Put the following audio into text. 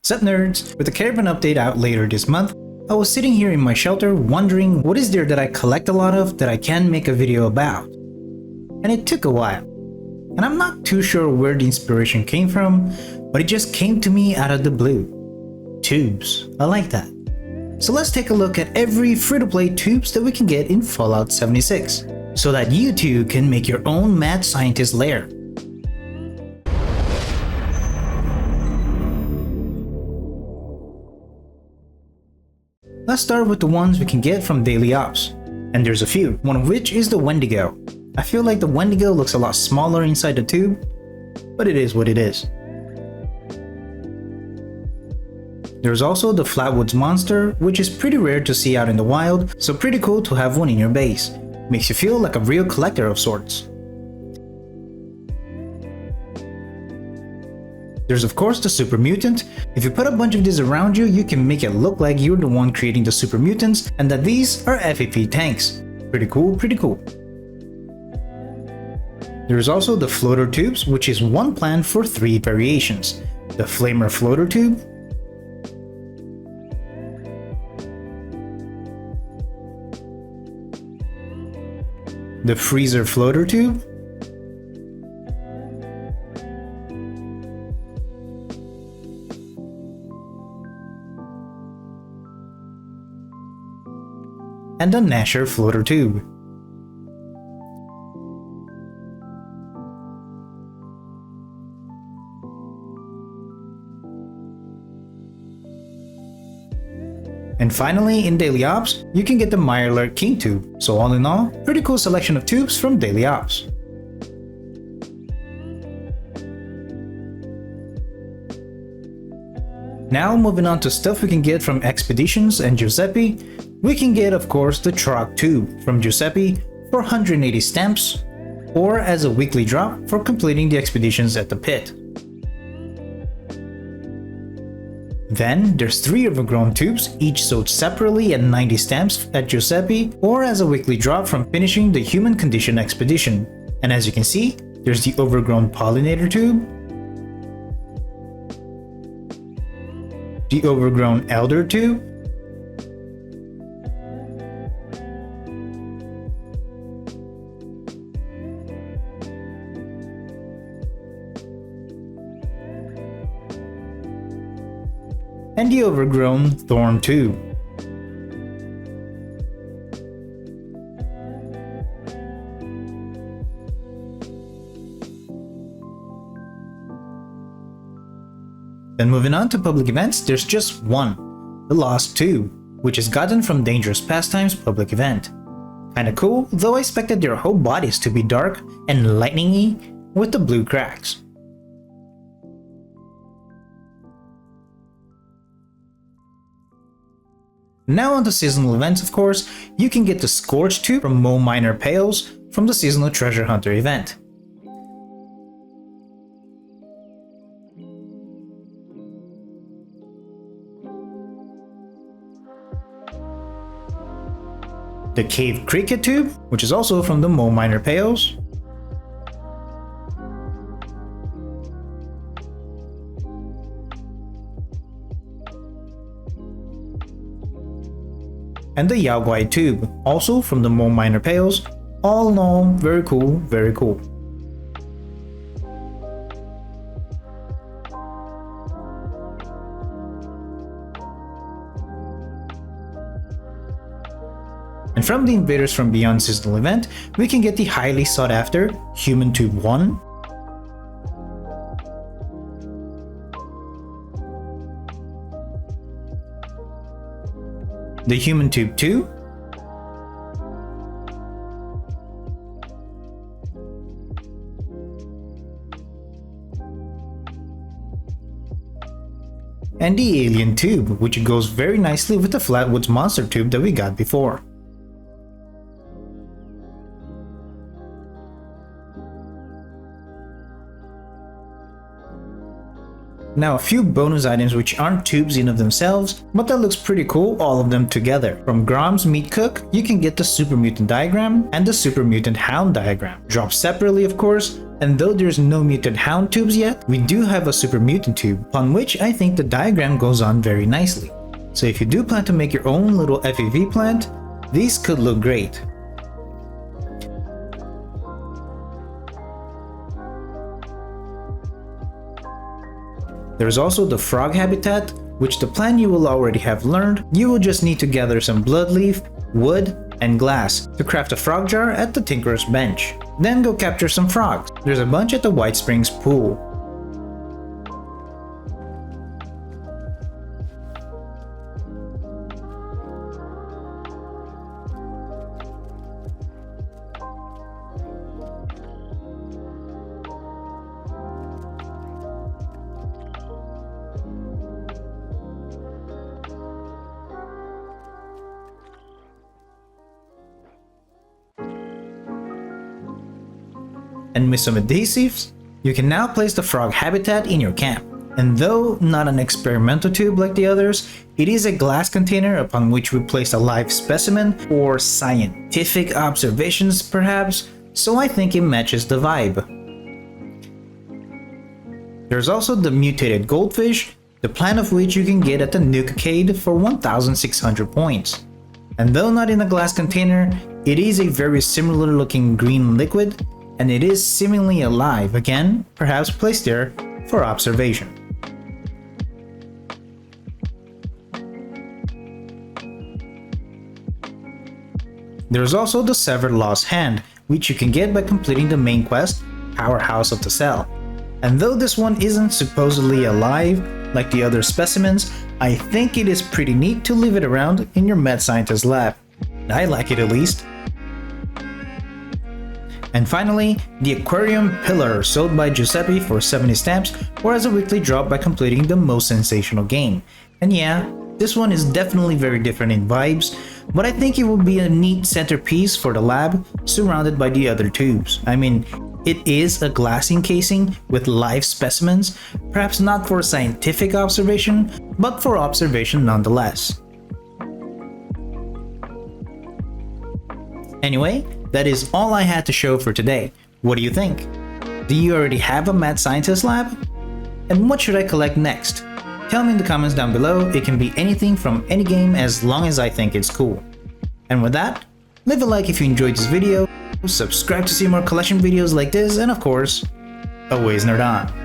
Sup nerds! With the Caravan update out later this month, I was sitting here in my shelter wondering what is there that I collect a lot of that I can make a video about. And it took a while. And I'm not too sure where the inspiration came from, but it just came to me out of the blue. Tubes. I like that. So let's take a look at every free-to-play tubes that we can get in Fallout 76, so that you too can make your own mad scientist lair. Let's start with the ones we can get from daily ops, and there's a few, one of which is the Wendigo. I feel like the Wendigo looks a lot smaller inside the tube, but it is what it is. There's also the Flatwoods monster, which is pretty rare to see out in the wild, so pretty cool to have one in your base. Makes you feel like a real collector of sorts. There's of course the Super Mutant. If you put a bunch of these around you, you can make it look like you're the one creating the Super Mutants and that these are F2P tanks. Pretty cool, pretty cool. There's also the Floater Tubes, which is one plan for 3 variations. The Flamer Floater Tube, the Freezer Floater Tube, and the Gnasher Floater Tube. And finally, in Daily Ops, you can get the Mirelurk King Tube. So all in all, pretty cool selection of tubes from Daily Ops. Now moving on to stuff we can get from Expeditions and Giuseppe, we can get of course the Trog Tube from Giuseppe for 180 stamps, or as a weekly drop for completing the expeditions at the pit. Then there's 3 Overgrown tubes, each sold separately at 90 stamps at Giuseppe, or as a weekly drop from finishing the Human Condition expedition. And as you can see, there's the Overgrown Pollinator tube, the Overgrown Elder tube, and the Overgrown Thorn tube. Then moving on to public events, there's just one, the Lost Tube, which is gotten from Dangerous Pastimes public event. Kinda cool, though I expected their whole bodies to be dark and lightningy with the blue cracks. Now on to seasonal events, of course, you can get the Scorched tube from Mo Minor Pails from the Seasonal Treasure Hunter event. The Cave Cricket tube, which is also from the Mo Minor Pails. And the Yao Guai tube, also from the Mo Minor Pails. All in all, very cool, very cool. And from the Invaders from Beyond seasonal event, we can get the highly sought after Human Tube 1, the Human Tube 2, and the Alien Tube, which goes very nicely with the Flatwoods Monster Tube that we got before. Now a few bonus items which aren't tubes in of themselves, but that looks pretty cool all of them together. From Grom's Meat Cook, you can get the Super Mutant diagram and the Super Mutant Hound diagram. Dropped separately of course, and though there's no Mutant Hound tubes yet, we do have a Super Mutant tube, upon which I think the diagram goes on very nicely. So if you do plan to make your own little FEV plant, these could look great. There's also the frog habitat, which the plan you will already have learned. You will just need to gather some blood leaf, wood, and glass to craft a frog jar at the Tinkerer's Bench. Then go capture some frogs. There's a bunch at the White Springs pool. And with some adhesives, you can now place the frog habitat in your camp. And though not an experimental tube like the others, it is a glass container upon which we place a live specimen for scientific observations perhaps, so I think it matches the vibe. There's also the mutated goldfish, the plant of which you can get at the NukaCade for 1,600 points. And though not in a glass container, it is a very similar looking green liquid, and it is seemingly alive, again, perhaps placed there for observation. There's also the Severed Lost Hand, which you can get by completing the main quest, Powerhouse of the Cell. And though this one isn't supposedly alive like the other specimens, I think it is pretty neat to leave it around in your Mad Scientist lab. I like it at least. And finally, the Aquarium Pillar, sold by Giuseppe for 70 stamps or as a weekly drop by completing the Most Sensational Game. And yeah, this one is definitely very different in vibes, but I think it will be a neat centerpiece for the lab, surrounded by the other tubes. I mean, it is a glass encasing with live specimens, perhaps not for scientific observation, but for observation nonetheless. Anyway, that is all I had to show for today. What do you think? Do you already have a Mad Scientist lab? And what should I collect next? Tell me in the comments down below. It can be anything from any game as long as I think it's cool. And with that, leave a like if you enjoyed this video, subscribe to see more collection videos like this, and of course, always nerd on.